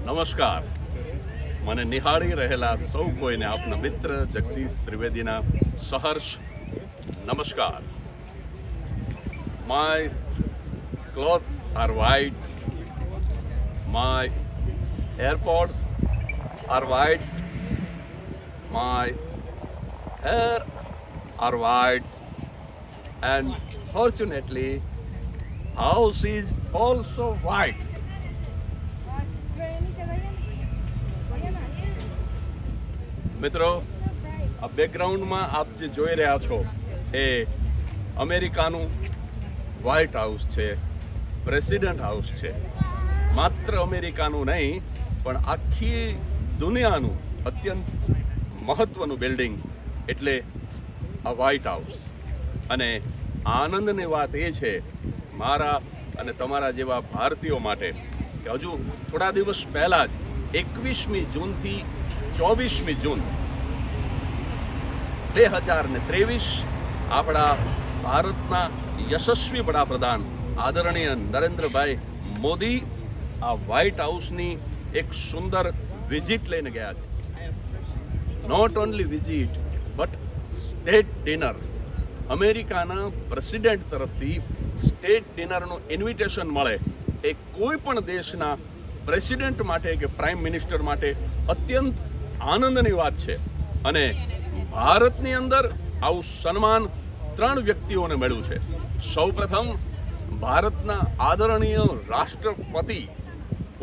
નમસ્કાર. મને નિહાળી રહેલા સૌ કોઈને આપના મિત્ર જગદીશ ત્રિવેદીના સહર્ષ નમસ્કાર. My clothes are white, my AirPods are white, my hair are white, and fortunately house is also white. મિત્રો, આ બેકગ્રાઉન્ડમાં આપ જે જોઈ રહ્યા છો એ અમેરિકાનું વ્હાઇટ હાઉસ છે, પ્રેસિડેન્ટ હાઉસ છે. માત્ર અમેરિકાનું નહીં પણ આખી દુનિયાનું અત્યંત મહત્વનું બિલ્ડિંગ એટલે આ વ્હાઇટ હાઉસ. અને આનંદની વાત એ છે મારા અને તમારા જેવા ભારતીયો માટે કે હજુ થોડા દિવસ પહેલાં જ 21મી જૂનથી 24મી જૂન 2023 આપણા ભારતના યશસ્વી વડાપ્રધાન આદરણીય નરેન્દ્રભાઈ મોદી આ વ્હાઇટ હાઉસની એક સુંદર વિઝિટ લઈને ગયા છે. Not only visit but state dinner. અમેરિકાના પ્રેસિડેન્ટ તરફથી સ્ટેટ ડિનરનું ઇન્વિટેશન મળે એ કોઈ પણ દેશના પ્રેસિડેન્ટ માટે કે પ્રાઇમ મિનિસ્ટર માટે અત્યંત આનંદની વાત છે. અને ભારતની અંદર આવું સન્માન 3 વ્યક્તિઓને મળ્યું છે. સૌપ્રથમ ભારતના આદરણીય રાષ્ટ્રપતિ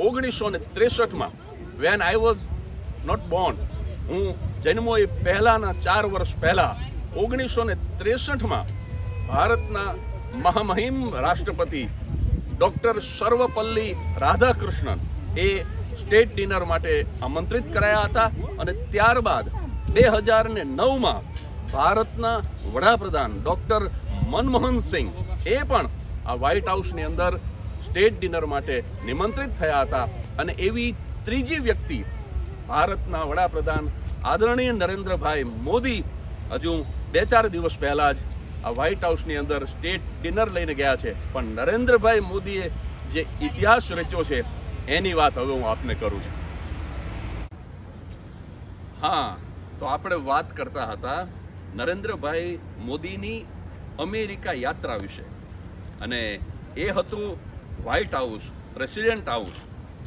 1963માં when I was not born, હું જન્મો એ પહેલાંના 4 વર્ષ પહેલાં 1963માં ભારતના મહામહિમ રાષ્ટ્રપતિ ડૉક્ટર સર્વપલ્લી રાધાકૃષ્ણન એ સ્ટેટ ડિનર માટે આમંત્રિત કરાયા હતા. અને ત્યારબાદ 2009માં ભારતના વડાપ્રધાન ડૉક્ટર મનમોહન સિંહ એ પણ આ વ્હાઇટ હાઉસની અંદર સ્ટેટ ડિનર માટે નિમંત્રિત થયા હતા. અને એવી ત્રીજી વ્યક્તિ ભારતના વડાપ્રધાન આદરણીય નરેન્દ્રભાઈ મોદી હજુ 2-4 દિવસ પહેલાં જ આ વ્હાઇટ હાઉસની અંદર સ્ટેટ ડિનર લઈને ગયા છે. પણ નરેન્દ્રભાઈ મોદીએ જે ઇતિહાસ રચ્યો છે એની વાત હવે હું આપને કરું છું. હા, તો આપણે વાત કરતા હતા નરેન્દ્રભાઈ મોદીની અમેરિકા યાત્રા વિશે. અને એ હતું વ્હાઇટ હાઉસ, પ્રેસિડેન્ટ હાઉસ,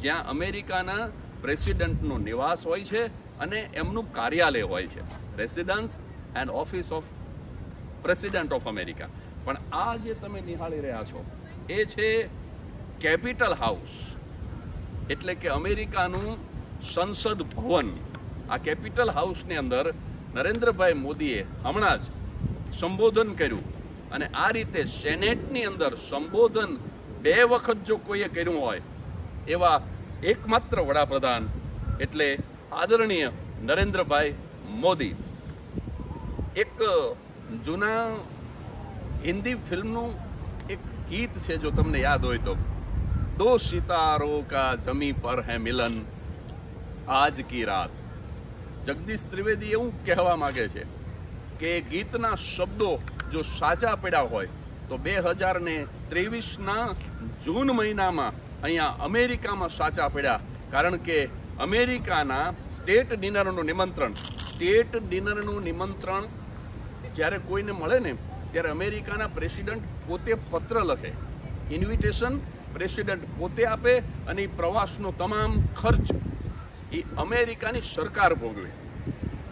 જ્યાં અમેરિકાના પ્રેસિડેન્ટનો નિવાસ હોય છે અને એમનું કાર્યાલય હોય છે, residence and office of president of America. પણ આ જે તમે નિહાળી રહ્યા છો એ છે કેપિટલ હાઉસ, એટલે કે અમેરિકાનું સંસદ ભવન. આ કેપિટલ હાઉસની અંદર નરેન્દ્રભાઈ મોદીએ હમણાં જ સંબોધન કર્યું. અને આ રીતે સેનેટની અંદર સંબોધન 2 વખત જો કોઈએ કર્યું હોય એવા એકમાત્ર વડાપ્રધાન એટલે આદરણીય નરેન્દ્રભાઈ મોદી. એક જૂના હિન્દી ફિલ્મનું એક ગીત છે, જો તમને યાદ હોય તો, દો સિતારો કા જમી પર હૈ મિલન આજ કી રાત. જગદીશ ત્રિવેદી એવું કહેવા માગે છે કે ગીતના શબ્દો જો સાચા પડ્યા હોય તો 2023ના જૂન મહિનામાં અહીંયા અમેરિકામાં સાચા પડ્યા. કારણ કે અમેરિકાના સ્ટેટ ડિનરનું નિમંત્રણ જ્યારે કોઈને મળે ને ત્યારે અમેરિકાના પ્રેસિડન્ટ પોતે પત્ર લખે, ઇન્વિટેશન પ્રેસિડન્ટ પોતે આપે અને એ પ્રવાસનો તમામ ખર્ચ એ અમેરિકાની સરકાર ભોગવે.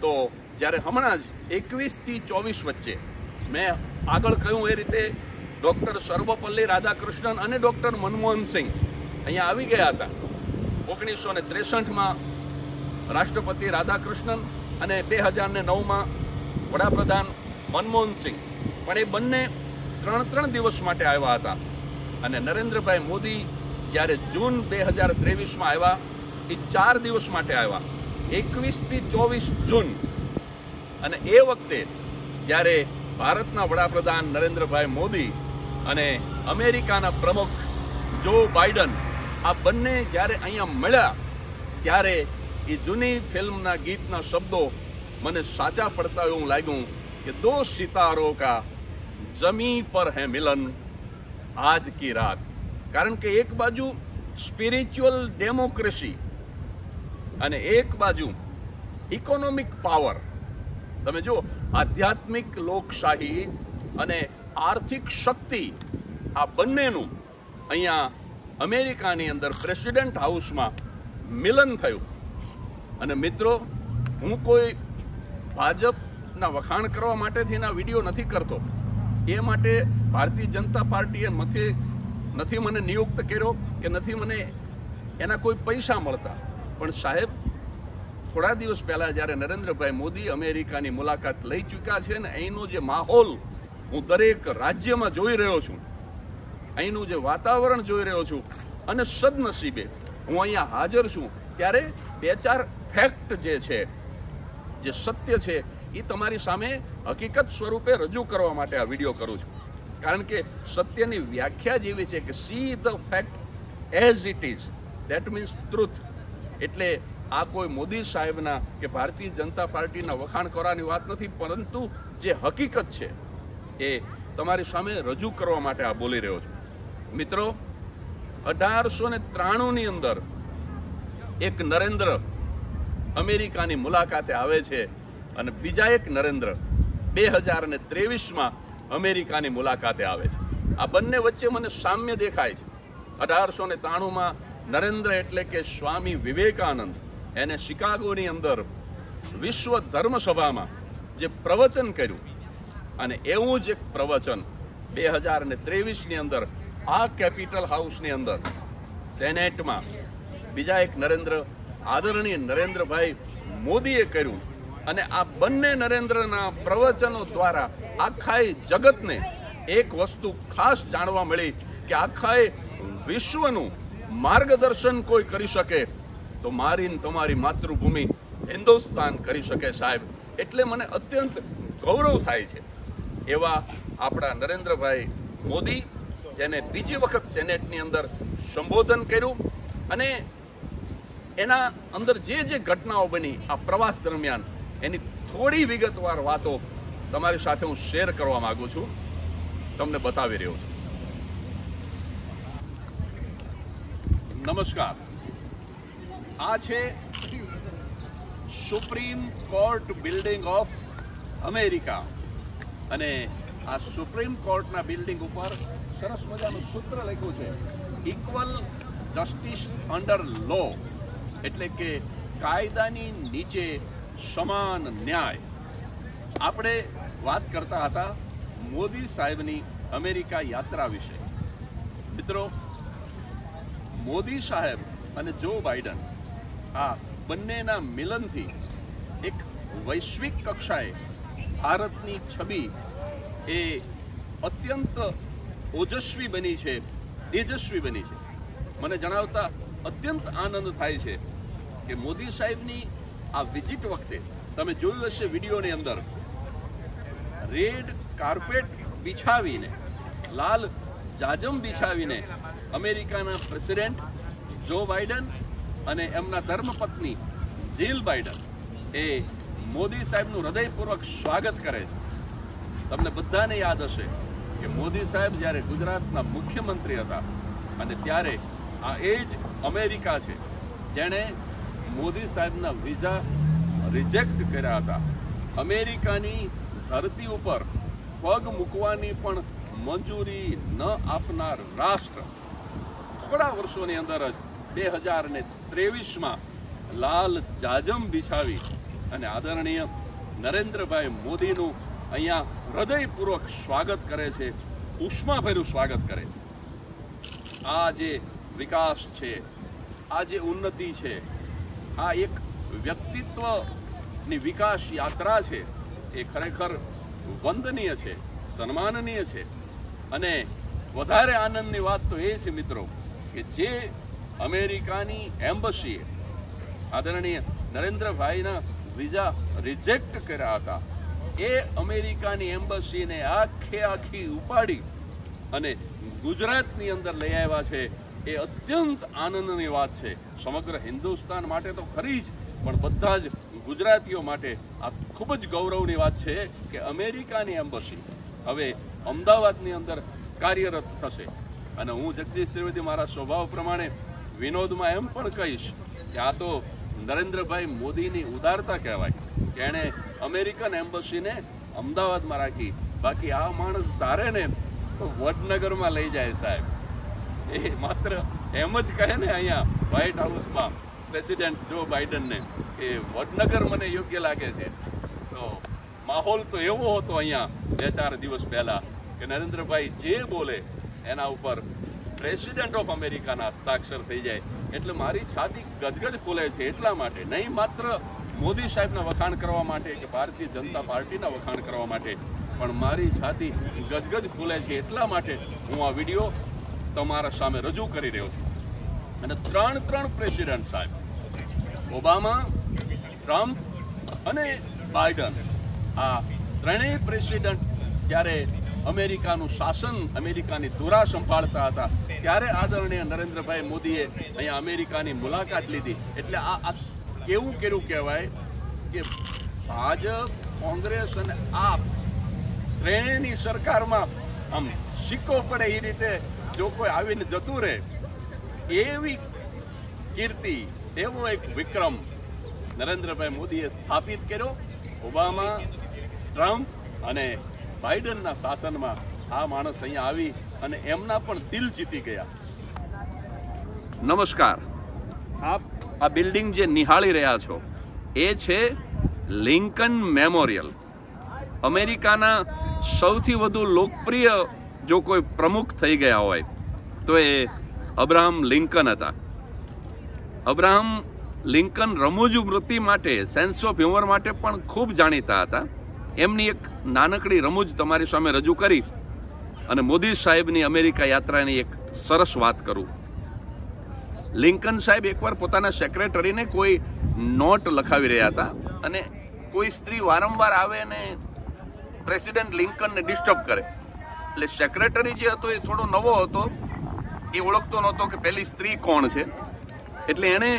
તો જ્યારે હમણાં જ 21થી 24 વચ્ચે મેં આગળ કહ્યું એ રીતે ડૉક્ટર સર્વપલ્લી રાધાકૃષ્ણન અને ડૉક્ટર મનમોહન સિંહ અહીંયા આવી ગયા હતા. 1963માં રાષ્ટ્રપતિ રાધાકૃષ્ણન અને 2009માં વડાપ્રધાન મનમોહન સિંહ. પણ એ બંને 3 દિવસ માટે આવ્યા હતા. અને નરેન્દ્રભાઈ મોદી જ્યારે જૂન 2023માં આવ્યા એ 4 દિવસ માટે આવ્યા, 21થી 24 જૂન. અને એ વખતે જ્યારે ભારતના વડાપ્રધાન નરેન્દ્રભાઈ મોદી અને અમેરિકાના પ્રમુખ જો બાઇડન આ બંને જ્યારે અહીંયા મળ્યા ત્યારે એ જૂની ફિલ્મના ગીતના શબ્દો મને સાચા પડતા એવું લાગ્યું કે દો સિતારો કા જમી પર હૈ મિલન આજ કી રાત. કારણ કે એક બાજુ સ્પિરિચ્યુઅલ ડેમોક્રેસી અને એક બાજુ ઇકોનોમિક પાવર, તમે જો આધ્યાત્મિક લોકશાહી અને આર્થિક શક્તિ, આ બંનેનું અહીંયા અમેરિકાની અંદર પ્રેસિડેન્ટ હાઉસમાં મિલન થયું. અને મિત્રો, હું કોઈ ભાજપના વખાણ કરવા માટેથી ના વિડીયો નથી કરતો. એ માટે ભારતીય જનતા પાર્ટીએ નથી મને નિયુક્ત કર્યો કે નથી મને એના કોઈ પૈસા મળતા. પણ સાહેબ, થોડા દિવસ પહેલાં જ્યારે નરેન્દ્રભાઈ મોદી અમેરિકાની મુલાકાત લઈ ચૂક્યા છે ને, અહીંનો જે માહોલ હું દરેક રાજ્યમાં જોઈ રહ્યો છું, અહીંનું જે વાતાવરણ જોઈ રહ્યો છું, અને સદનસીબે હું અહીંયા હાજર છું, ત્યારે 2-4 ફેક્ટ જે છે, જે સત્ય છે, એ તમારી સામે હકીકત સ્વરૂપે રજૂ કરવા માટે આ વિડીયો કરું છું. કારણ કે સત્યની વ્યાખ્યા જેવી છે કે C the fact as it is, that means truth. એટલે આ કોઈ મોદી સાહેબના કે ભારતીય જનતા પાર્ટીના વખાણ કરવાની વાત નથી, પરંતુ જે હકીકત છે એ તમારી સામે રજૂ કરવા માટે આ બોલી રહ્યો છું. મિત્રો, 1893ની અંદર એક નરેન્દ્ર અમેરિકાની મુલાકાતે આવે છે અને બીજા એક નરેન્દ્ર 2023માં અમેરિકાની મુલાકાતે આવે છે. આ બંને વચ્ચે મને સામ્ય દેખાય છે. 1893માં નરેન્દ્ર એટલે કે સ્વામી વિવેકાનંદ, એને શિકાગોની અંદર વિશ્વ ધર્મ સભામાં જે પ્રવચન કર્યું, અને એવું જ એક પ્રવચન 2023ની અંદર આ કેપિટલ હાઉસની અંદર સેનેટમાં બીજા એક નરેન્દ્ર, આદરણીય નરેન્દ્રભાઈ મોદીએ કર્યું. અને આ બંને નરેન્દ્રના પ્રવચનો દ્વારા આખા જગતને એક વસ્તુ ખાસ જાણવા મળી કે આખા વિશ્વનું માર્ગદર્શન કોઈ કરી શકે તો મારી ને તમારી માતૃભૂમિ હિન્દુસ્તાન કરી શકે સાહેબ. એટલે મને અત્યંત ગૌરવ થાય છે એવા આપણા નરેન્દ્રભાઈ મોદી, જેને બીજી વખત સેનેટની અંદર સંબોધન કર્યું, અને એના અંદર જે ઘટનાઓ બની આ પ્રવાસ દરમિયાન, એની થોડી વિગતવાર વાતો તમારી સાથે હું શેર કરવા માંગુ છું, તમને બતાવી રહ્યો છું. નમસ્કાર. આ છે supreme court building of America, અને આ સુપ્રીમ કોર્ટના બિલ્ડિંગ ઉપર સરસ મજાનું સૂત્ર લખ્યું છે, ઇક્વલ જસ્ટિસ અંડર લો, એટલે કે કાયદાની નીચે સમાન ન્યાય. આપણે વાત કરતા હતા મોદી સાહેબની અમેરિકા યાત્રા વિશે. મિત્રો, મોદી સાહેબ અને જો બાઇડન, આ બંનેના મિલનથી એક વૈશ્વિક કક્ષાએ ભારતની છબી એ અત્યંત ઓજસ્વી બની છે, તેજસ્વી બની છે. મને જણાવતા અત્યંત આનંદ થાય છે કે મોદી સાહેબની આ વિઝિટ વખતે તમે જોયું હશે વિડીયોની અંદર, રેડ કાર્પેટ બિછાવીને, લાલ જાજમ બિછાવીને અમેરિકાના પ્રેસિડેન્ટ જો બાઇડન અને એમના ધર્મપત્ની જીલ બાઇડન એ મોદી સાહેબનું હૃદયપૂર્વક સ્વાગત કરે છે. તમને બધાને યાદ હશે કે મોદી સાહેબ જ્યારે ગુજરાતના મુખ્યમંત્રી હતા, અને ત્યારે આ એ જ અમેરિકા છે જેણે મોદી સાહેબના વિઝા રિજેક્ટ કર્યા હતા. અમેરિકાની ધરતી ઉપર પગ મૂકવાની પણ મંજૂરી ન આપનાર રાષ્ટ્ર થોડા વર્ષોની અંદર જ 2023માં લાલ જાજમ બિછાવી અને આદરણીય નરેન્દ્રભાઈ મોદીનું અહીંયા હૃદયપૂર્વક સ્વાગત કરે છે, ઉષ્માભર્યું સ્વાગત કરે છે. આ જે વિકાસ છે, આ જે ઉન્નતિ છે, આ એક વ્યક્તિત્વની વિકાસ યાત્રા છે, એ ખરેખર વંદનીય છે, સન્માનનીય છે. અને વધારે આનંદની વાત તો એ છે મિત્રો કે જે અમેરિકાની એમ્બસીએ આદરણીય નરેન્દ્રભાઈના વિઝા રિજેક્ટ કર્યા હતા, એ અમેરિકાની એમ્બસીને આખી ઉપાડી અને ગુજરાતની અંદર લઈ આવ્યા છે. એ અત્યંત આનંદની વાત છે, સમગ્ર હિન્દુસ્તાન માટે તો ખરી જ, પણ બધા જ ગુજરાતીઓ માટે આ ખૂબ જ ગૌરવની વાત છે કે અમેરિકાની એમ્બસી હવે અમદાવાદની અંદર કાર્યરત થશે. અને હું જગદીશ ત્રિવેદી મારા સ્વભાવ પ્રમાણે વિનોદમાં એમ પણ કહીશ કે આ તો નરેન્દ્રભાઈ મોદીની ઉદારતા કહેવાય કે એણે અમેરિકન એમ્બસીને અમદાવાદમાં રાખી. બાકી આ માણસ ધારે ને તો વડનગરમાં લઈ જાય સાહેબ. એ માત્ર એમ જ કહે ને અહીંયા વ્હાઇટ હાઉસમાં પ્રેસિડેન્ટ જો બાઇડનને કે વડનગર મને યોગ્ય લાગે છે. તો માહોલ તો એવો હતો અહીંયા 2-4 દિવસ પહેલા કે નરેન્દ્રભાઈ જે બોલે એના ઉપર પ્રેસિડેન્ટ ઓફ અમેરિકાના હસ્તાક્ષર થઈ જાય. એટલે મારી છાતી ગજગજ ફૂલે છે એટલા માટે, નહીં માત્ર મોદી સાહેબના વખાણ કરવા માટે કે ભારતીય જનતા પાર્ટીના વખાણ કરવા માટે, પણ મારી છાતી ગજગજ ફૂલે છે એટલા માટે હું આ વિડીયો તમારા સામે રજૂ કરી રહ્યો છું. અને ત્રણ પ્રેસિડેન્ટ સાહેબ, ઓબામા, ટ્રમ્પ અને બાઇડન, આ ત્રણેય પ્રેસિડેન્ટ જ્યારે અમેરિકાનું શાસન, અમેરિકાની ધુરા સંભાળતા હતા ત્યારે આદરણીય નરેન્દ્રભાઈ મોદીએ અહીંયા અમેરિકાની મુલાકાત લીધી. એટલે આ કેવું કર્યું કહેવાય કે ભાજપ, કોંગ્રેસ અને આપ ત્રણેયની સરકારમાં આમ સિક્કો પડે એ રીતે જો કોઈ આવીને જતું રહે એવી કીર્તિ, એવો એક વિક્રમ નરેન્દ્રભાઈ મોદીએ સ્થાપિત કર્યો. ઓબામા, ટ્રમ્પ અને બાઇડનના શાસનમાં આ માણસ અહીંયા આવી અને એમના પણ દિલ જીતી ગયા. નમસ્કાર, આપ આ બિલ્ડિંગ જે નિહાળી રહ્યા છો એ છે લિંકન મેમોરિયલ. અમેરિકાના સૌથી વધુ લોકપ્રિય જો કોઈ પ્રમુખ થઈ ગયા હોય તો એ અબ્રાહમ લિંકન હતા. અબ્રાહમ લિંકન રમૂજ વૃત્તિ માટે, સેન્સ ઓફ હ્યુમર માટે પણ ખૂબ જાણીતા હતા. એમની એક નાનકડી રમૂજ તમારી સામે રજૂ કરી અને મોદી સાહેબની અમેરિકા યાત્રાની એક સરસ વાત કરું. લિંકન સાહેબ એકવાર પોતાના સેક્રેટરીને કોઈ નોટ લખાવી રહ્યા હતા અને કોઈ સ્ત્રી વારંવાર આવે અને પ્રેસિડેન્ટ લિંકનને ડિસ્ટર્બ કરે. એટલે સેક્રેટરી જે હતો એ થોડો નવો હતો, એ ઓળખતો નહોતો કે પેલી સ્ત્રી કોણ છે. એટલે એણે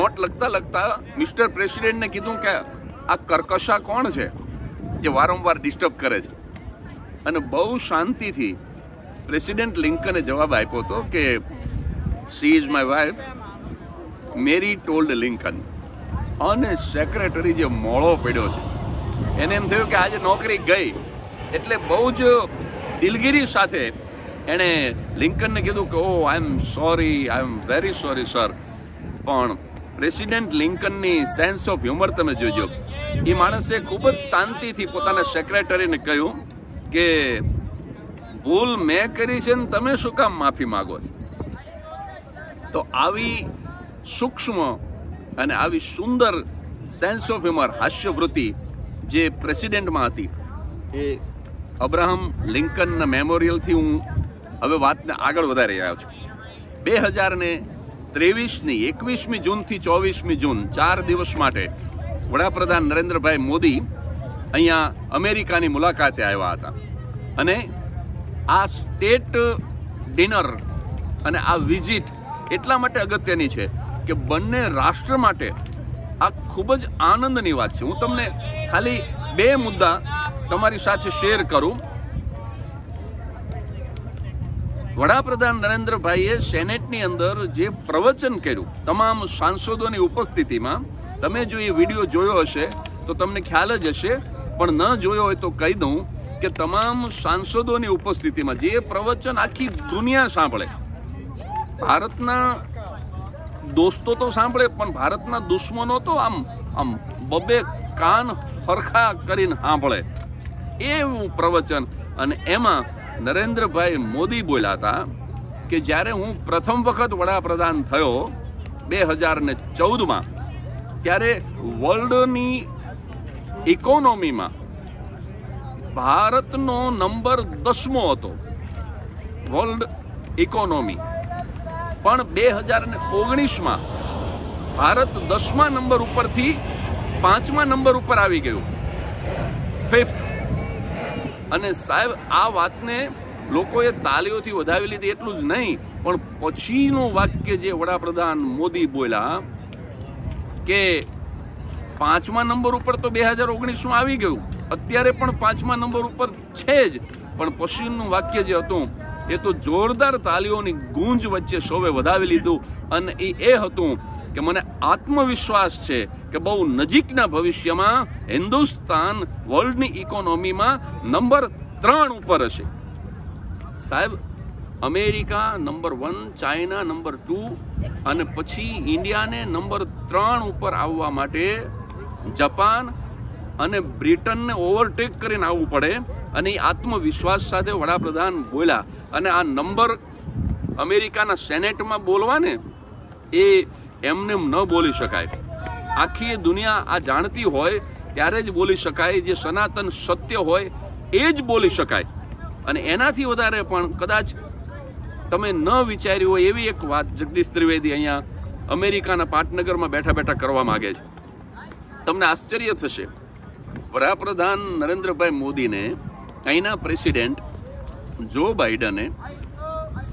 નોટ લખતા મિસ્ટર પ્રેસિડેન્ટને કીધું કે આ કર્કશા કોણ છે જે વારંવાર ડિસ્ટર્બ કરે છે. અને બહુ શાંતિથી પ્રેસિડેન્ટ લિંકને જવાબ આપ્યો હતો કે she is my wife, Mary ટોલ્ડ લિંકન. અને સેક્રેટરી જે મોળો પડ્યો છે એને એમ થયું કે આજે નોકરી ગઈ. એટલે બહુ જ દિલગીરી સાથે એણે લિંકનને કીધું કે oh I am sorry, I am very sorry sir. પણ પ્રેસિડેન્ટ લિંકનની સેન્સ ઓફ હ્યુમર તમે જોજો. એ માણસે ખૂબ જ શાંતિથી પોતાના સેક્રેટરીને કહ્યું કે ભૂલ મેં કરી છે ને તમે શું કામ માફી માગો છો. તો આવી સૂક્ષ્મ અને આવી સુંદર સેન્સ ઓફ હ્યુમર, હાસ્યવૃત્તિ જે પ્રેસિડેન્ટમાં હતી એ અબ્રાહમ લિંકનના મેમોરિયલથી હું હવે વાતને આગળ વધારી રહ્યો છું. 2023ની 21મી જૂનથી 24મી જૂન 4 દિવસ માટે વડાપ્રધાન નરેન્દ્રભાઈ મોદી અહીંયા અમેરિકાની મુલાકાતે આવ્યા હતા. અને આ સ્ટેટ ડિનર અને આ વિઝિટ એટલા માટે અગત્યની છે કે બંને રાષ્ટ્ર માટે આ ખૂબ જ આનંદની વાત છે. હું તમને ખાલી 2 મુદ્દા તમારી સાથે શેર કરું. વડાપ્રધાન નરેન્દ્રભાઈએ સેનેટની અંદર જે પ્રવચન કર્યું તમામ સાંસદોની ઉપસ્થિતિમાં, તમે જો એ વિડીયો જોયો હશે તો તમને ખ્યાલ જ હશે, પણ ન જોયો હોય તો કહી દઉં કે તમામ સાંસદોની ઉપસ્થિતિમાં જે પ્રવચન આખી દુનિયા સાંભળે, ભારતના દોસ્તો તો સાંભળે પણ ભારતના દુશ્મનો તો આમ બબે કાન હરખા કરીને સાંભળે એવું પ્રવચન. અને એમાં નરેન્દ્રભાઈ મોદી બોલ્યા હતા કે જ્યારે હું પ્રથમ વખત વડાપ્રધાન થયો 2014માં, ત્યારે વર્લ્ડની ઇકોનોમીમાં ભારતનો નંબર 10મો હતો, વર્લ્ડ ઇકોનોમી. પણ 2019માં ભારત 10મા નંબર ઉપરથી 5મા નંબર ઉપર આવી ગયું, 5th. અને સાહેબ આ વાતને લોકોએ તાલીઓથી વધાવી લીધી. એટલું જ નહીં, પણ પછીનું વાક્ય જે વડાપ્રધાન મોદી બોલ્યા કે 5મા નંબર ઉપર તો 2019માં આવી ગયું, અત્યારે પણ 5મા નંબર ઉપર છે જ. પણ પછીનું વાક્ય જે હતું એ તો જોરદાર તાલીઓની ગૂંજ વચ્ચે સૌએ વધાવી લીધું. અને એ હતું કે મને આત્મવિશ્વાસ છે કે બહુ નજીકના ભવિષ્યમાં હિન્દુસ્તાન વર્લ્ડની ઇકોનોમીમાં નંબર 3 ઉપર હશે. સાહેબ, અમેરિકા નંબર 1, ચાઇના નંબર 2 અને પછી ઇન્ડિયાને નંબર 3 ઉપર આવવા માટે જાપાન અને બ્રિટનને ઓવરટેક કરીને આવવું પડે. અને એ આત્મવિશ્વાસ સાથે વડાપ્રધાન બોલ્યા. અને આ નંબર અમેરિકાના સેનેટમાં બોલવાને એ એમને ન બોલી શકાય. આખી દુનિયા આ જાણતી હોય ત્યારે જ બોલી શકાય. જે સનાતન સત્ય હોય એ જ બોલી શકાય. અને એનાથી વધારે પણ કદાચ તમે ન વિચાર્યું હોય એવી એક વાત જગદીશ ત્રિવેદી અહીંયા અમેરિકાના પાટનગરમાં બેઠા બેઠા કરવા માગે છે. તમને આશ્ચર્ય થશે, વડાપ્રધાન નરેન્દ્રભાઈ મોદીને અહીંના પ્રેસિડેન્ટ જો બાઇડને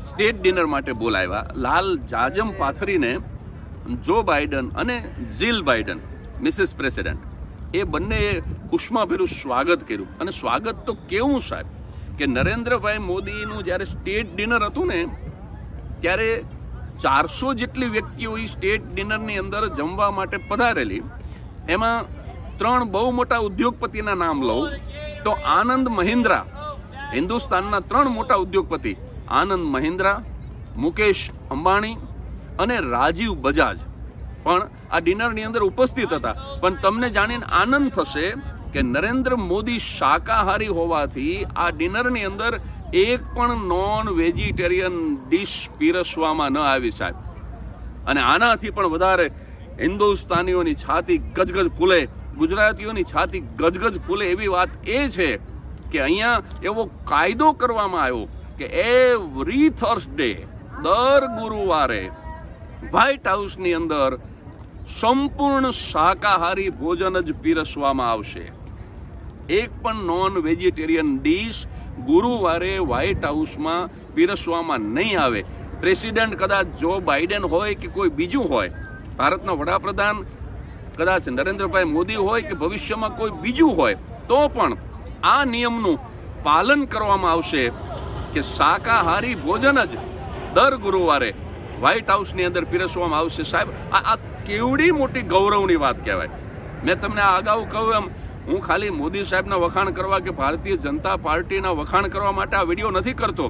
સ્ટેટ ડિનર માટે બોલાવ્યા. લાલ જાજમ પાથરીને જો બાઇડન અને જીલ બાઇડન, મિસિસ પ્રેસિડેન્ટ, એ બંનેએ ઉષ્માભેરું સ્વાગત કર્યું. અને સ્વાગત તો કેવું સાહેબ, કે નરેન્દ્રભાઈ મોદીનું જ્યારે સ્ટેટ ડિનર હતું ને ત્યારે 400 જેટલી વ્યક્તિઓ એ સ્ટેટ ડિનરની અંદર જમવા માટે પધારેલી. એમાં 3 બહુ મોટા ઉદ્યોગપતિના નામ લઉં તો આનંદ મહિન્દ્રા, હિન્દુસ્તાનના 3 મોટા ઉદ્યોગપતિ, આનંદ મહિન્દ્રા, મુકેશ અંબાણી અને રાજીવ બજાજ પણ આ ડિનરની અંદર ઉપસ્થિત હતા. પણ તમને જાણીને આનંદ થશે કે નરેન્દ્ર મોદી શાકાહારી હોવાથી આ ડિનરની અંદર એક પણ નોન વેજીટેરિયન ડિશ પીરસવામાં ન આવી સાહેબ. અને આનાથી પણ વધારે હિન્દુસ્તાનીઓની છાતી ગજગજ ફૂલે, ગુજરાતીઓની છાતી ગજગજ ફૂલે એવી વાત એ છે કે અહીંયા એવો કાયદો કરવામાં આવ્યો કે એવરી થર્સડે, દર ગુરુવારે વ્હાઇટ હાઉસની અંદર સંપૂર્ણ શાકાહારી ભોજન જ પીરસવામાં આવશે. એક પણ નોન વેજીટેરિયન ડીશ ગુરુવારે વ્હાઇટ હાઉસમાં પીરસવામાં નહીં આવે. પ્રેસિડેન્ટ કદાચ જો બાઇડન હોય કે કોઈ બીજું હોય, ભારતના વડાપ્રધાન કદાચ નરેન્દ્રભાઈ મોદી હોય કે ભવિષ્યમાં કોઈ બીજું હોય, તો પણ આ નિયમનું પાલન કરવામાં આવશે કે શાકાહારી ભોજન જ દર ગુરુવારે વ્હાઇટ હાઉસની અંદર પીરસવામાં આવશે. સાહેબ, આ કેવડી મોટી ગૌરવની વાત કહેવાય. મેં તમને આ અગાઉ કહ્યું એમ, હું ખાલી મોદી સાહેબના વખાણ કરવા કે ભારતીય જનતા પાર્ટીના વખાણ કરવા માટે આ વિડીયો નથી કરતો,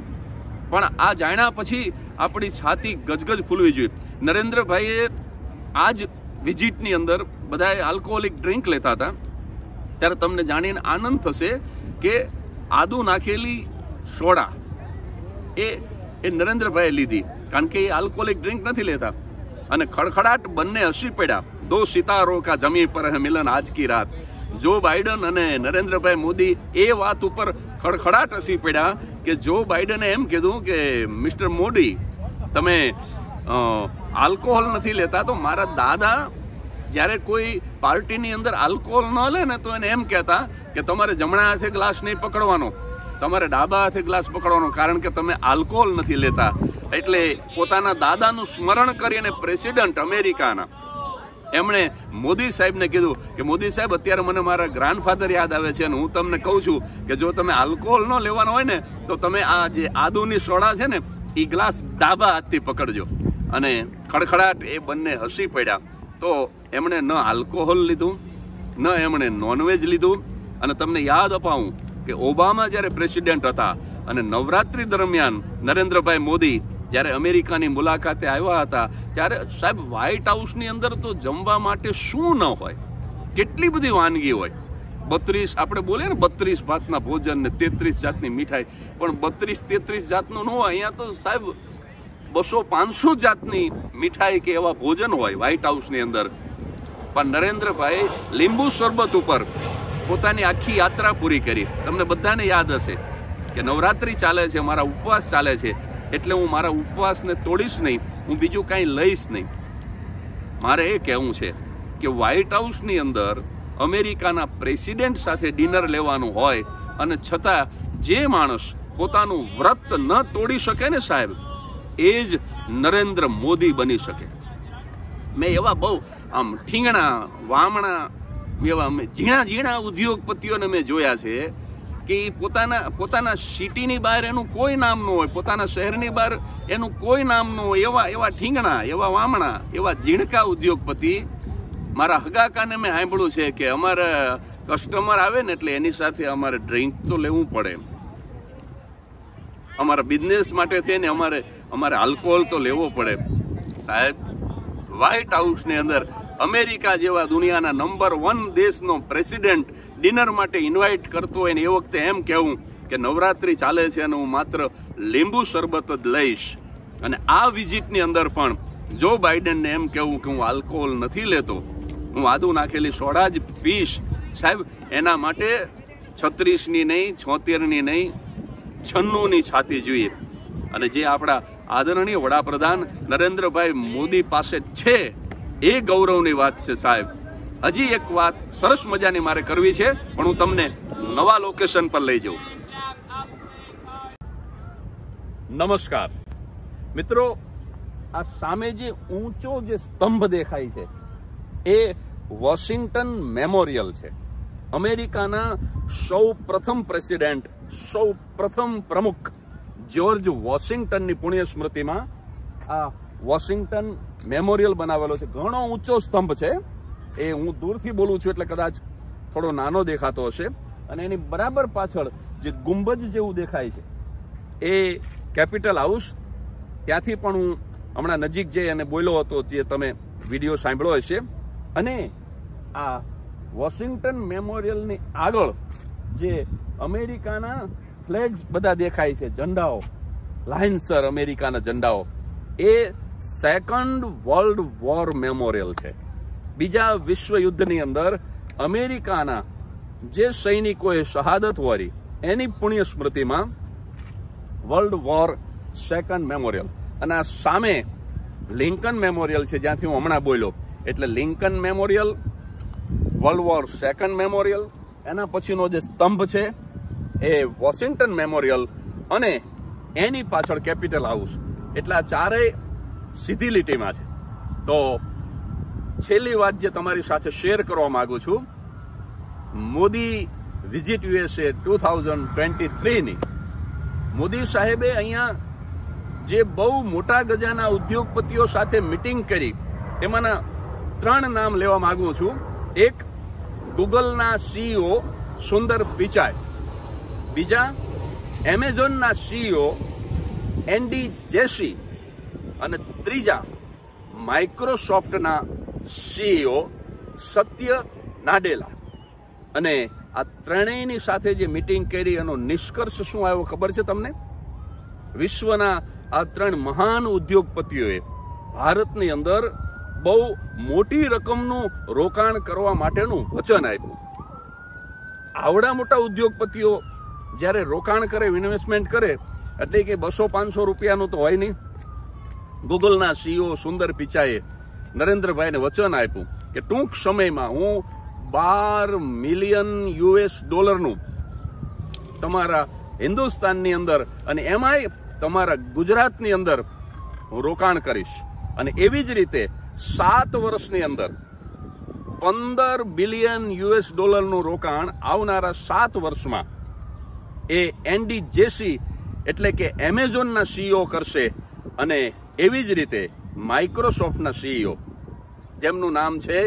પણ આ જાણ્યા પછી આપણી છાતી ગજગજ ફૂલવી જોઈએ. નરેન્દ્રભાઈએ આ જ વિઝિટની અંદર બધાએ આલ્કોહોલિક ડ્રિંક લેતા હતા ત્યારે તમને જાણીને આનંદ થશે કે આદુ નાખેલી સોડા એ નરેન્દ્રભાઈએ લીધી, કારણ કે એ આલ્કોહોલિક ડ્રિંક નથી લેતા. અને ખડખડાટ બંને હસી પડ્યા. 2 સિતારો કા જમી પર હે મિલન આજ કી રાત. જો બાઇડન અને નરેન્દ્રભાઈ મોદી એ વાત ઉપર ખડખડાટ હસી પડ્યા કે જો બાઇડને એમ કીધું કે મિસ્ટર મોદી, તમે આલ્કોહોલ નથી લેતા, તો મારા દાદા જ્યારે કોઈ પાર્ટીની અંદર આલ્કોહોલ ન લે ને તો એને એમ કહેતા કે તમારે જમણા હાથે ગ્લાસ નહીં પકડવાનો, તમારે ડાબા હાથે ગ્લાસ પકડવાનો, કારણ કે તમે આલ્કોહોલ નથી લેતા. એટલે પોતાના દાદાનું સ્મરણ કરીને પ્રેસિડન્ટ અમેરિકાના એમણે મોદી સાહેબને કીધું કે મોદી સાહેબ, અત્યારે મને મારા ગ્રાન્ડફાધર યાદ આવે છે અને હું તમને કહું છું કે જો તમે આલ્કોહોલ ન લેવાનો હોય ને તો તમે આ જે આદુની સોડા છે ને એ ગ્લાસ ડાબા હાથથી પકડજો. અને ખડખડાટ એ બંને હસી પડ્યા. તો એમણે ન આલ્કોહોલ લીધું, ન એમણે નોનવેજ લીધું. અને તમને યાદ અપાવું કે ઓબામા જ્યારે પ્રેસિડેન્ટ હતા અને નવરાત્રી દરમિયાન નરેન્દ્રભાઈ મોદી જ્યારે અમેરિકાની મુલાકાતે આવ્યા હતા ત્યારે સાહેબ વ્હાઇટ હાઉસની અંદર તો જમવા માટે શું ન હોય, કેટલી બધી વાનગી હોય. 32 આપણે બોલીએ ને 32 ભાતના ભોજન ને 33 જાતની મીઠાઈ, પણ 32-33 જાતનું ન હોય. અહીંયા તો સાહેબ 200-500 જાતની મીઠાઈ કે એવા ભોજન હોય વ્હાઇટ હાઉસની અંદર. પણ નરેન્દ્રભાઈ લીંબુ શરબત ઉપર પોતાની આખી યાત્રા પૂરી કરી. તમને બધાને યાદ હશે કે નવરાત્રી ચાલે છે, મારા ઉપવાસ ચાલે છે, એટલે હું મારા ઉપવાસને તોડીશ નહીં, હું બીજું કાંઈ લઈશ નહીં. મારે એ કહેવું છે કે વ્હાઇટ હાઉસની અંદર અમેરિકાના પ્રેસિડેન્ટ સાથે ડિનર લેવાનું હોય અને છતાં જે માણસ પોતાનું વ્રત ન તોડી શકે ને સાહેબ, એ જ નરેન્દ્ર મોદી બની શકે. મેં એવા બહુ આમ ઠીંગણા વામણા એવા ઝીણા ઝીણા ઉદ્યોગપતિઓને મેં જોયા છે કે પોતાના સિટીની બહાર એનું કોઈ નામ ન હોય, પોતાના શહેરની બહાર એનું કોઈ નામ ન હોય, એવા ઠીંગણા, એવા વામણા, એવા ઝીણકા ઉદ્યોગપતિ. મારા હગાકાને મેં સાંભળ્યું છે કે અમારે કસ્ટમર આવે ને એટલે એની સાથે અમારે ડ્રિંક તો લેવું પડે, અમારા બિઝનેસ માટે થઈને અમારે આલ્કોહોલ તો લેવો પડે. સાહેબ, વ્હાઇટ હાઉસની અંદર અમેરિકા જેવા દુનિયાના નંબર 1 દેશનો પ્રેસિડેન્ટ ડિનર માટે ઇન્વાઇટ કરતો હોય ને એ વખતે એમ કહેવું કે નવરાત્રી ચાલે છે અને હું માત્ર લીંબુ શરબત જ લઈશ. અને આ વિઝિટની અંદર પણ જો બાઇડનને એમ કહેવું કે હું આલ્કોહોલ નથી લેતો, હું આદુ નાખેલી સોડા જ પીશ. સાહેબ, એના માટે 36ની નહીં, 76ની નહીં, 96ની છાતી જોઈએ. અને જે આપણા આદરણીય વડાપ્રધાન નરેન્દ્રભાઈ મોદી પાસે છે એ ગૌરવની વાત છે. સાહેબ, હજી એક વાત સરસ મજાની મારે કરવી છે, પણ હું તમને નવા લોકેશન પર લઈ જાઉં. નમસ્કાર મિત્રો, આ સામે જે ઊંચો જે સ્તંભ દેખાય છે એ વોશિંગ્ટન મેમોરિયલ છે. અમેરિકાના સૌ પ્રથમ પ્રેસિડેન્ટ, સૌ પ્રથમ પ્રમુખ જ્યોર્જ વોશિંગ્ટનની પુણ્ય સ્મૃતિમાં આ વોશિંગ્ટન મેમોરિયલ બનાવેલો છે. ઘણો ઊંચો સ્તંભ છે. એ હું દૂરથી બોલું છું એટલે કદાચ થોડો નાનો દેખાતો હશે. અને એની બરાબર પાછળ જે ગુંબજ જેવું દેખાય છે એ કેપિટલ હાઉસ. ત્યાંથી પણ હું હમણાં નજીક જઈ અને બોલ્યો હતો, જે તમે વિડીયો સાંભળ્યો હશે. અને આ વોશિંગ્ટન મેમોરિયલની આગળ જે અમેરિકાના ફ્લેગ્સ બધા દેખાય છે, ઝંડાઓ, લાઇનસર અમેરિકાના ઝંડાઓ, એ સેકન્ડ વર્લ્ડ વોર મેમોરિયલ છે. બીજા વિશ્વ યુદ્ધની અંદર અમેરિકાના જે સૈનિકોએ શહાદત વરી એની પુણ્ય સ્મૃતિમાં વર્લ્ડ વોર સેકન્ડ મેમોરિયલ. અને આ સામે લિંકન મેમોરિયલ છે, જ્યાંથી હું હમણાં બોલ્યો. એટલે Lincoln memorial, world war second memorial, એના પછીનો જે સ્તંભ છે એ વોશિંગ્ટન મેમોરિયલ, અને એની પાછળ કેપિટલ હાઉસ. એટલે આ ચારેય સીધી લીટીમાં છે. તો છેલ્લી વાત જે તમારી સાથે શેર કરવા માંગુ છું, મોદી વિઝિટ USA 2023ની મોદી સાહેબે અહીંયા જે બહુ મોટા ગજાના ઉદ્યોગપતિઓ સાથે મિટિંગ કરી, એમાંના 3 નામ લેવા માંગુ છું. એક, ગૂગલના CEO સુંદર પિચાઈ. બીજા, એમેઝોનના CEO એન્ડી જેસી. અને ત્રીજા, માઇક્રોસોફ્ટના CEO સત્ય નાડેલા. અને આ ત્રણેયની સાથે જે મિટિંગ કરી એનો નિષ્કર્ષ શું આવ્યો ખબર છે તમને? વિશ્વના આ 3 મહાન ઉદ્યોગપતિઓએ ભારતની અંદર બહુ મોટી રકમનું રોકાણ કરવા માટેનું વચન આપ્યું. આવડા મોટા ઉદ્યોગપતિઓ જ્યારે રોકાણ કરે, ઇન્વેસ્ટમેન્ટ કરે, એટલે કે 200-500 રૂપિયાનું તો હોય નહીં. ગૂગલના CEO સુંદર પિચાઈએ નરેન્દ્રભાઈને વચન આપ્યું કે ટૂંક સમયમાં હું $12 મિલિયન તમારા હિન્દુસ્તાનની અંદર અને એમાંય તમારા ગુજરાતની અંદર હું રોકાણ કરીશ. અને એવી જ રીતે 7 વર્ષની અંદર $15 બિલિયન રોકાણ આવનારા 7 વર્ષમાં એ એન્ડી જેસી એટલે કે એમેઝોનના CEO કરશે. અને એવી જ રીતે માઇક્રોસોફ્ટના CEO, જેમનું નામ છે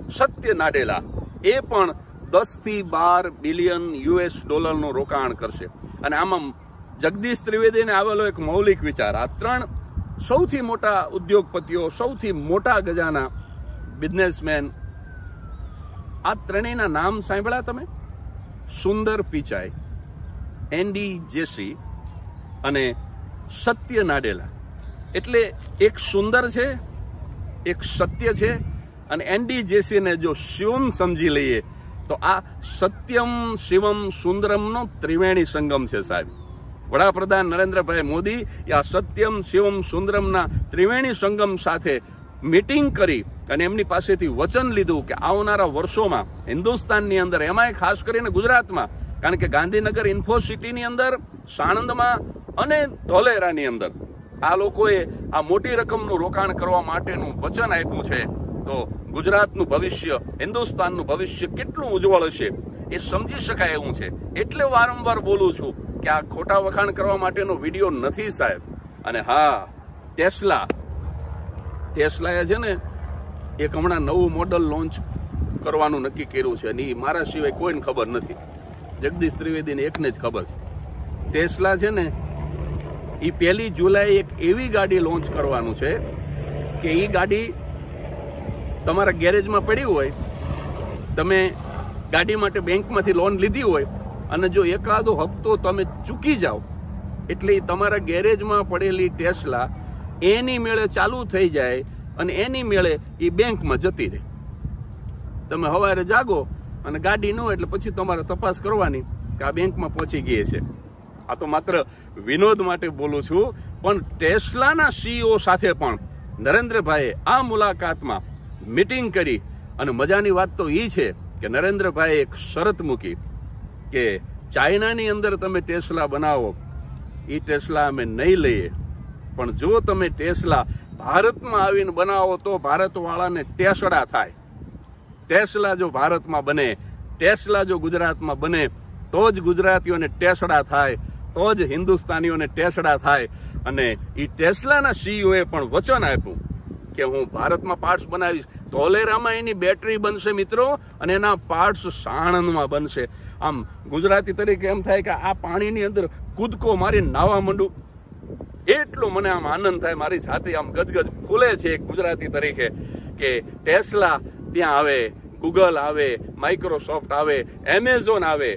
સત્ય નાડેલા, એ પણ 10 થી 12 બિલિયન નું રોકાણ કરશે. અને આમાં જગદીશ ત્રિવેદીને આવેલો એક મૌલિક વિચાર, આ 3 સૌથી મોટા ઉદ્યોગપતિઓ, સૌથી મોટા ગજાના બિઝનેસમેન, આ ત્રણેયના નામ સાંભળ્યા તમે? સુંદર પિચાઈ, એન્ડી જેસી અને સત્ય નાડેલા. એટલે એક સુંદર છે, એક સત્ય છે, અને એન્ડી જેસીને જો શિવમ સમજી લઈએ તો આ સત્યમ શિવમ સુંદરમનો ત્રિવેણી સંગમ છે. સાહેબ, વડાપ્રધાન નરેન્દ્રભાઈ મોદી આ સત્યમ શિવમ સુંદરમના ત્રિવેણી સંગમ સાથે મીટિંગ કરી અને એમની પાસેથી વચન લીધું કે આવનારા વર્ષોમાં હિન્દુસ્તાનની અંદર, એમાંય ખાસ કરીને ગુજરાતમાં, કારણ કે ગાંધીનગર ઇન્ફોસિટીની અંદર, સાણંદમાં અને ધોલેરાની અંદર આ લોકોએ આ મોટી રકમનું રોકાણ કરવા માટેનું વચન આપ્યું છે. તો તો ગુજરાતનું ભવિષ્ય, હિન્દુસ્તાનનું ભવિષ્ય કેટલું ઉજ્જવળ હશે એ સમજી શકાય એવું છે. એટલે વારંવાર બોલું છું કે આ ખોટા વખાણ કરવા માટેનો વિડીયો નથી સાહેબ. અને હા, ટેસ્લાએ છે ને એક હમણાં નવું મોડલ લોન્ચ કરવાનું નક્કી કર્યું છે અને મારા સિવાય કોઈને ખબર નથી. જગદીશ ત્રિવેદીને એકને જ ખબર છે. ટેસ્લા છે ને એ 1 જુલાઈ એક એવી ગાડી લોન્ચ કરવાનું છે કે એ ગાડી તમારા ગેરેજમાં પડી હોય, તમે ગાડી માટે બેંકમાંથી લોન લીધી હોય અને જો એકાદો હપ્તો તમે ચૂકી જાઓ એટલે તમારા ગેરેજમાં પડેલી ટેસ્લા એની મેળે ચાલુ થઈ જાય અને એની મેળે એ બેંકમાં જતી રહે. તમે સવારે જાગો અને ગાડી ન હોય એટલે પછી તમારે તપાસ કરવાની કે આ બેંકમાં પહોંચી ગઈ છે. આ તો માત્ર વિનોદ માટે બોલું છું, પણ ટેસ્લાના CEO સાથે પણ નરેન્દ્રભાઈએ આ મુલાકાતમાં મીટિંગ કરી અને મજાની વાત તો એ છે કે નરેન્દ્રભાઈએ એક શરત મૂકી કે ચાઇનાની અંદર તમે ટેસ્લા બનાવો, એ ટેસ્લા અમે નહીં લઈએ, પણ જો તમે ટેસ્લા ભારતમાં આવીને બનાવો તો ભારતવાળાને ટેસડા થાય. ટેસ્લા જો ભારતમાં બને, ટેસ્લા જો ગુજરાતમાં બને તો જ ગુજરાતીઓને ટેસડા થાય, તો જ હિન્દુસ્તાનીઓને ટેસડા થાય. અને એ ટેસ્લાના CEOએ પણ વચન આપ્યું કે હું ભારતમાં પાર્ટ્સ બનાવીશ. ધોલેરામાં એની બેટરી બનશે મિત્રો, અને એના પાર્ટ્સ સાણંદમાં બનશે. આમ ગુજરાતી તરીકે એમ થાય કે આ પાણીની અંદર કૂદકો મારી નાવા માંડું, એટલો મને આમ આનંદ થાય, મારી છાતી આમ ગજગજ ફૂલે છે એક ગુજરાતી તરીકે કે ટેસ્લા ત્યાં આવે, ગૂગલ આવે, માઇક્રોસોફ્ટ આવે, એમેઝોન આવે.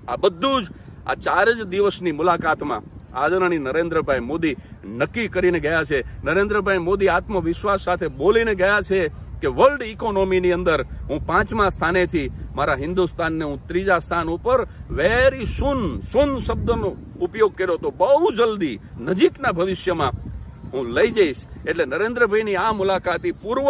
આ બધું જ આ 4 જ દિવસની મુલાકાતમાં આદરણીય નરેન્દ્રભાઈ મોદી નક્કી કરીને ગયા છે. નરેન્દ્રભાઈ મોદી આત્મવિશ્વાસ સાથે બોલીને ગયા છે કે વર્લ્ડ ઇકોનોમીની અંદર હું 5મા સ્થાનેથી મારા હિન્દુસ્તાનને હું 3જા સ્થાન ઉપર વેરી સૂન શબ્દનો ઉપયોગ કર્યો તો બહુ જલ્દી નજીકના ભવિષ્યમાં હું લઈ જઈશ. એટલે નરેન્દ્રભાઈની આ મુલાકાતી પૂર્વ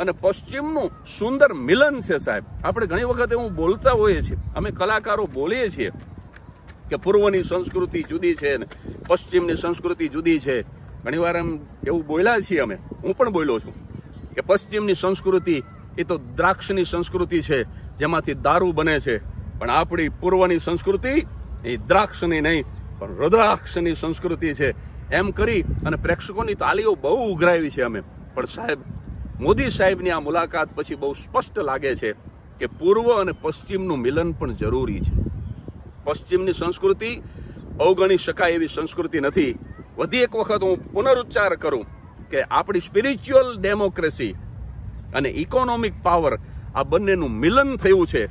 અને પશ્ચિમનું સુંદર મિલન છે સાહેબ. આપણે ઘણી વખત એવું બોલતા હોઈએ છીએ, અમે કલાકારો બોલીએ છીએ કે પૂર્વની સંસ્કૃતિ જુદી છે ને પશ્ચિમની સંસ્કૃતિ જુદી છે. ઘણીવાર એમ એવું બોલ્યા છીએ અમે, હું પણ બોલ્યો છું કે પશ્ચિમની સંસ્કૃતિ એ તો દ્રાક્ષની સંસ્કૃતિ છે જેમાંથી દારૂ બને છે, પણ આપણી પૂર્વની સંસ્કૃતિ એ દ્રાક્ષની નહીં પણ રુદ્રાક્ષની સંસ્કૃતિ છે. એમ કરી અને પ્રેક્ષકોની તાલીઓ બહુ ઉઘરાવી છે અમે. પણ સાહેબ, મોદી સાહેબની આ મુલાકાત પછી બહુ સ્પષ્ટ લાગે છે કે પૂર્વ અને પશ્ચિમનું મિલન પણ જરૂરી છે. પશ્ચિમની સંસ્કૃતિ અવગણી શકાય એવી સંસ્કૃતિ નથી. વધી એક વખત હું પુનરુચ્ચાર કરું કે આપણી સ્પિરિચ્યુઅલ ડેમોક્રેસી અને ઇકોનોમિક પાવર આ બંનેનું મિલન થયું છે.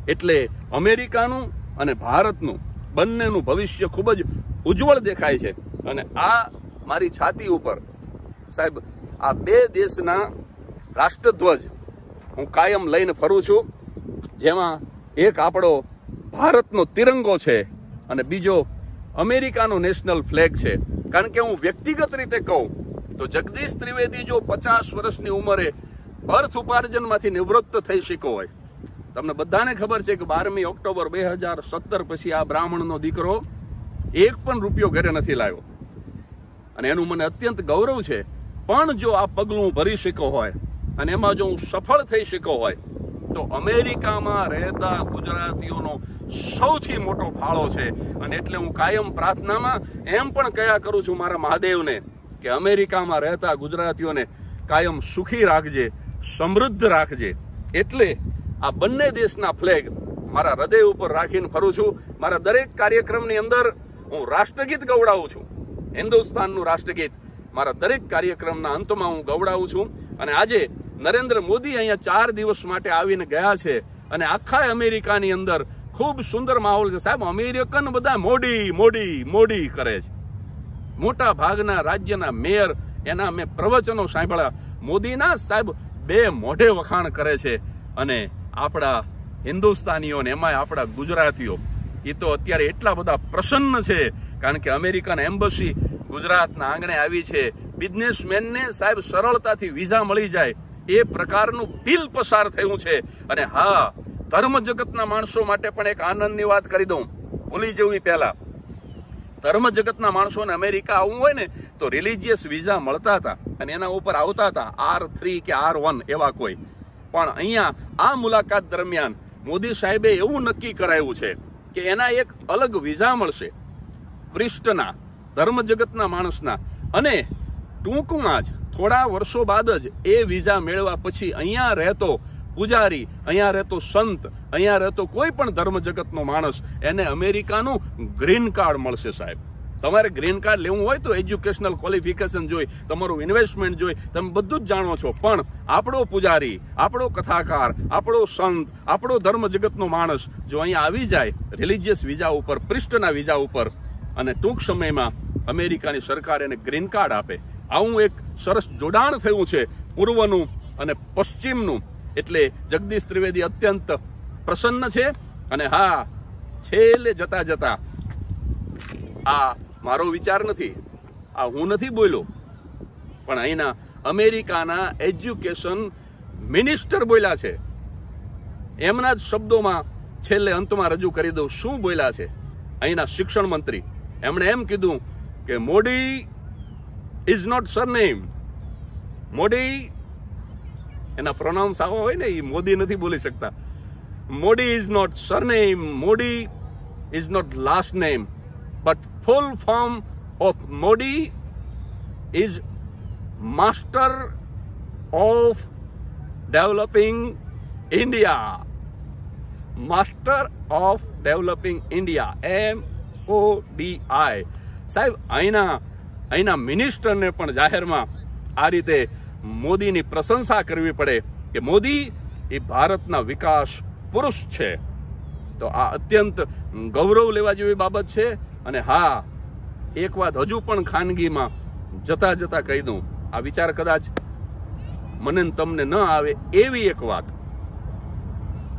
એટલે અમેરિકાનું અને ભારતનું બંનેનું ભવિષ્ય ખૂબ જ ઉજ્જવળ દેખાય છે. અને આ મારી છાતી ઉપર સાહેબ આ 2 દેશના રાષ્ટ્રધ્વજ હું કાયમ લઈને ફરું છું, જેમાં એક આપણો ભારતનો તિરંગો છે અને બીજો અમેરિકાનો નેશનલ ફ્લેગ છે. કારણ કે હું વ્યક્તિગત રીતે કહું તો જગદીશ ત્રિવેદી જો 50 વર્ષની ઉંમરે અર્થ ઉપાર્જનમાંથી નિવૃત્ત થઈ શક્યો હોય, તમને બધાને ખબર છે કે 12મી ઓક્ટોબર 2017 પછી આ બ્રાહ્મણનો દીકરો 1 પણ રૂપિયો ઘરે નથી લાવ્યો અને એનું મને અત્યંત ગૌરવ છે. પણ જો આ પગલું ભરી શક્યો હોય અને એમાં જો હું સફળ થઈ શક્યો હોય તો અમેરિકામાં રહેતા ગુજરાતીઓનો સૌથી મોટો ફાળો છે. અને એટલે હું કાયમ પ્રાર્થનામાં એમ પણ કહ્યા કરું છું મારા મહાદેવને કે અમેરિકામાં રહેતા ગુજરાતીઓને કાયમ સુખી રાખજે, સમૃદ્ધ રાખજે. એટલે આ બંને દેશના ફ્લેગ મારા હૃદય ઉપર રાખીને ફરું છું. મારા દરેક કાર્યક્રમની અંદર હું રાષ્ટ્રગીત ગવડાવું છું, હિન્દુસ્તાનનું રાષ્ટ્રગીત મારા દરેક કાર્યક્રમના અંતમાં હું ગવડાવું છું. અને આજે નરેન્દ્ર મોદી અહીંયા 4 દિવસ માટે આવીને ગયા છે અને આખા અમેરિકાની અંદર ખૂબ સુંદર માહોલ છે સાહેબ. અમેરિકન બધા મોડી મોડી મોડી કરે છે. મોટા ભાગના રાજ્યના મેયર એના મેં પ્રવચનો સાંભળ્યા, મોદીના સાહેબ 2 મોઢે વખાણ કરે છે. અને આપણા હિન્દુસ્તાનીઓને એમાંય આપણા ગુજરાતીઓ એ તો અત્યારે એટલા બધા પ્રસન્ન છે કારણ કે અમેરિકન એમ્બસી ગુજરાતના આંગણે આવી છે. બિઝનેસમેનને સાહેબ સરળતાથી વિઝા મળી જાય એ પ્રકારનું બિલ પસાર થયું છે. અને હા, ધર્મ જગતના માણસો માટે પણ એક આનંદની વાત કરી દઉં, ભૂલી જવી પહેલા, ધર્મ જગતના માણસોને અમેરિકા આવવું હોય ને તો રિલિજિયસ વિઝા મળતા હતા અને એના ઉપર આવતા હતા R3 કે R1 એવા કોઈ. પણ અહીંયા આ મુલાકાત દરમિયાન મોદી સાહેબે એવું નક્કી કરાયું છે કે એના એક અલગ વિઝા મળશે પૃષ્ઠના ધર્મ જગતના માણસના, અને ટૂંકમાં જ થોડા વર્ષો બાદ જ એ વિઝા મેળવ્યા પછી અહીંયા રહેતો પૂજારી, અહીંયા રહેતો સંત, અહીંયા રહેતો કોઈ પણ ધર્મ જગતનો માણસ એને અમેરિકાનું ગ્રીન કાર્ડ મળશે. સાહેબ, તમારે ગ્રીન કાર્ડ લેવું હોય તો એજ્યુકેશનલ ક્વોલિફિકેશન જોઈ, તમારું ઇન્વેસ્ટમેન્ટ જોઈ, તમે બધું જ જાણો છો. પણ આપણો પૂજારી, આપણો કથાકાર, આપણો સંત, આપણો ધર્મ જગતનો માણસ જો અહીંયા આવી જાય રિલિજિયસ વિઝા ઉપર, પૃષ્ઠના વિઝા ઉપર, અને ટૂંક સમયમાં અમેરિકાની સરકાર એને ગ્રીન કાર્ડ આપે, આવું એક સરસ જોડાણ થયું છે પૂર્વનું અને પશ્ચિમનું. એટલે જગદીશ ત્રિવેદી અત્યંત પ્રસન્ન છે. અને હા, છેલ્લે જતા જતા, આ મારો વિચાર નથી, આ હું નથી બોલ્યો, પણ અહીંના અમેરિકાના એજ્યુકેશન મિનિસ્ટર બોલ્યા છે. એમના જ શબ્દોમાં છેલ્લે અંતમાં રજૂ કરી દઉં શું બોલ્યા છે. અહીંના શિક્ષણ મંત્રી, એમણે એમ કીધું કે Modi is not surname. Modi, એના પ્રોનાઉન્સ આવો હોય ને, એ મોદી નથી બોલી શકતા. Modi is not surname, Modi is not last name, but full form of Modi is Master of Developing India. Master of Developing India, MODI. સાહેબ, અહીંના મિનિસ્ટરને પણ જાહેરમાં આ રીતે મોદીની પ્રશંસા કરવી પડે કે મોદી એ ભારતના વિકાસ પુરુષ છે. તો આ અત્યંત ગૌરવ લેવા જેવી બાબત છે. અને હા, એક વાત હજુ પણ ખાનગીમાં જતા જતા કહી દઉં, આ વિચાર કદાચ મને તમને ન આવે એવી એક વાત.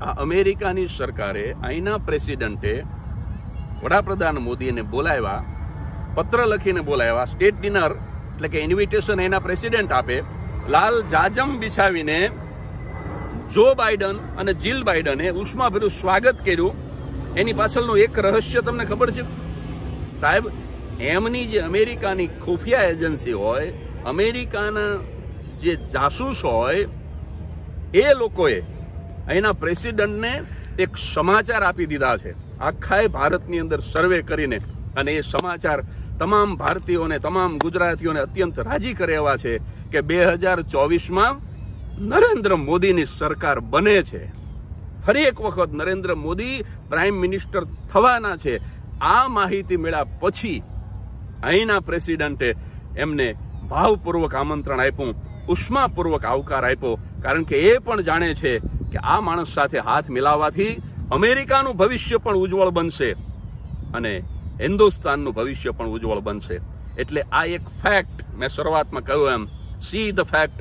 આ અમેરિકાની સરકારે, અહીંના પ્રેસિડેન્ટે વડાપ્રધાન મોદીને બોલાવ્યા, પત્ર લખીને બોલાવ્યા, સ્ટેટ ડિનર એટલે કે ઇન્વિટેશન એના પ્રેસિડેન્ટ આપે, લાલ જાજમ બિછાવીને જો બાઇડન અને જીલ બાઇડને ઉષ્માભર્યું સ્વાગત કર્યું. એની પાછળનું એક રહસ્ય તમને ખબર છે સાહેબ? એમની જે અમેરિકાની ખુફિયા એજન્સી હોય, અમેરિકાના જે જાસૂસ હોય, એ લોકોએ અહીંના પ્રેસિડેન્ટને એક સમાચાર આપી દીધા છે આખા ભારતની અંદર સર્વે કરીને. અને એ સમાચાર તમામ ભારતીયોને, તમામ ગુજરાતીઓને અત્યંત રાજી કરે એવા છે કે 2024માં નરેન્દ્ર મોદીની સરકાર બને છે. ફરી એક વખત નરેન્દ્ર મોદી પ્રાઇમ મિનિસ્ટર થવાના છે. આ માહિતી મળ્યા પછી અહીંના પ્રેસિડેન્ટે એમને ભાવપૂર્વક આમંત્રણ આપ્યું, ઉષ્માપૂર્વક આવકાર આપ્યો, કારણ કે એ પણ જાણે છે કે આ માણસ સાથે હાથ મિલાવવાથી અમેરિકાનું ભવિષ્ય પણ ઉજ્જવળ બનશે અને હિન્દુસ્તાનનું ભવિષ્ય પણ ઉજ્જવળ બનશે. એટલે આ એક ફેક્ટ, મેં શરૂઆતમાં કહ્યું એમ, see the fact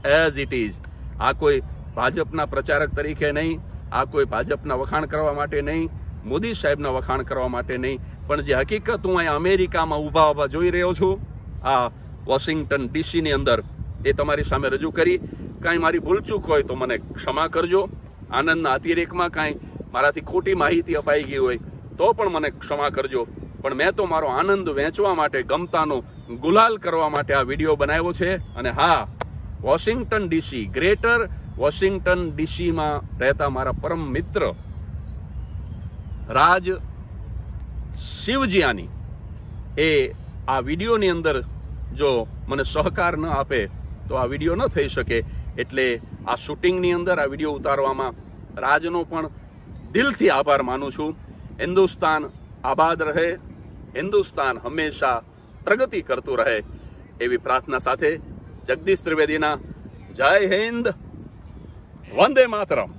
as it is. આ કોઈ ભાજપના પ્રચારક તરીકે નહીં, આ કોઈ ભાજપના વખાણ કરવા માટે નહીં, મોદી સાહેબના વખાણ કરવા માટે નહીં, પણ જે હકીકત હું અહીંયા અમેરિકામાં ઊભા જોઈ રહ્યો છું, આ વોશિંગ્ટન ડીસીની અંદર, એ તમારી સામે રજૂ કરી. કાંઈ મારી ભૂલચૂક હોય તો મને ક્ષમા કરજો. આનંદના અતિરેકમાં કાંઈ મારાથી ખોટી માહિતી અપાઈ ગઈ હોય તો પણ મને ક્ષમા કરજો. પણ મેં તો મારો આનંદ વહેંચવા માટે, ગમતાનો ગુલાલ કરવા માટે આ વિડીયો બનાવ્યો છે. અને હા, વોશિંગ્ટન ડીસી, ગ્રેટર વોશિંગ્ટન ડીસીમાં રહેતા મારા પરમ મિત્ર રાજ શિવજીયાની એ આ વિડીયોની અંદર જો મને સહકાર ન આપે તો આ વિડીયો ન થઈ શકે. એટલે આ શૂટિંગની અંદર આ વિડીયો ઉતારવામાં રાજનો પણ દિલથી આભાર માનું છું. હિન્દુસ્તાન આબાદ રહે, હિન્દુસ્તાન હંમેશા પ્રગતિ કરતું રહે એવી પ્રાર્થના સાથે જગદીશ ત્રિવેદીના જય હિન્દ, વંદે માતરમ.